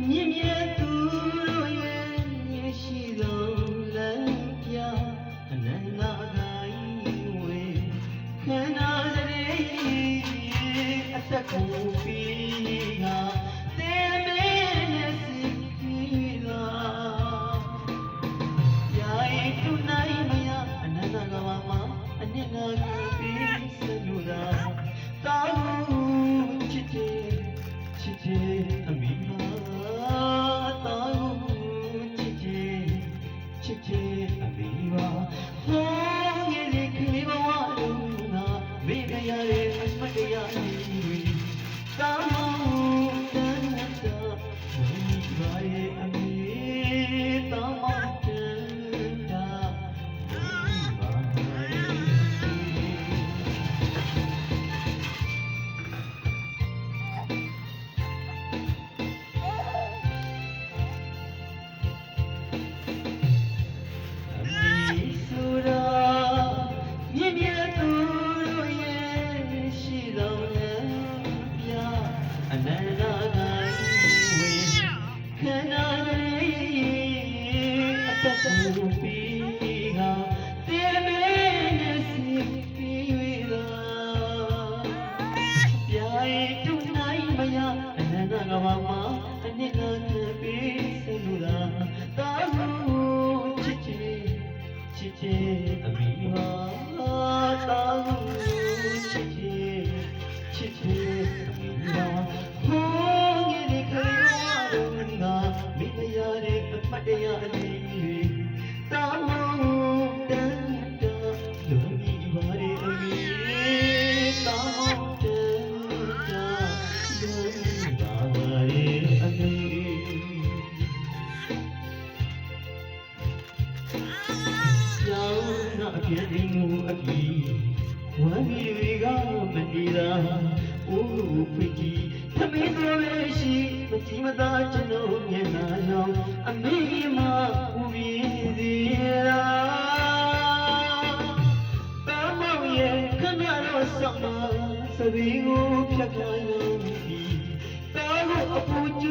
မြင့်မြတ်သူတို့ရဲ့ရှိတော်လမ်းပြအနန္တကိုင်းဝေခန္ဓာရေအသက်ကိုပြီးငါတေမေနဲ့စီပြီးလာယာယီသူနိုင်မယအနန္တကဘာမှာအနစ်နာကိုပြီးစလူလာတောင်းချစ်အမိမာတောင်းချစ်အမိမာဟောရဲ့လေကလေးဘဝလုံးငါမေ့ကြရတဲ့အမတ်တရားတွေတောင်းတန်တာမိပါရဲ့အမေတောင်းတန်တာမိပါရဲ့အနန္တကိုင်းဝေခန္ဓာရေအသက်ကိုပြီးငါတေမေနဲ့စီပြီးလာပြာရီတူနိုင်မယအနန္တကဘာမှာအနစ်ကပြီးစလူလာတာဟုချစ်အမိမာတာဟုချစ်အမိမာဟောငယ်ဒီခရီးဝါလုံးငါမိမရတဲ့အမတ်တရားလေးတွေတောင်းတန်တာလူကြီးပါရဲ့အမိတောင်းတန်တာလူကြီးပါရဲ့အမိကျောင်းနာပြည့်မှုအပြီးဝမ်းမီတွေကမတီးတာအိုးဖွင့်ကြည့်သမီးတို့ရဲ့ရှိမကြည့်မသာကျွန်တော်မျက်နှာရောင်အမေမဦးပြီးသေးရာတာမောင်ရဲ့ခဏတော့ဆောင်းမစပီးကိုဖြတ်ခံရပြီတာကိုအပူကျ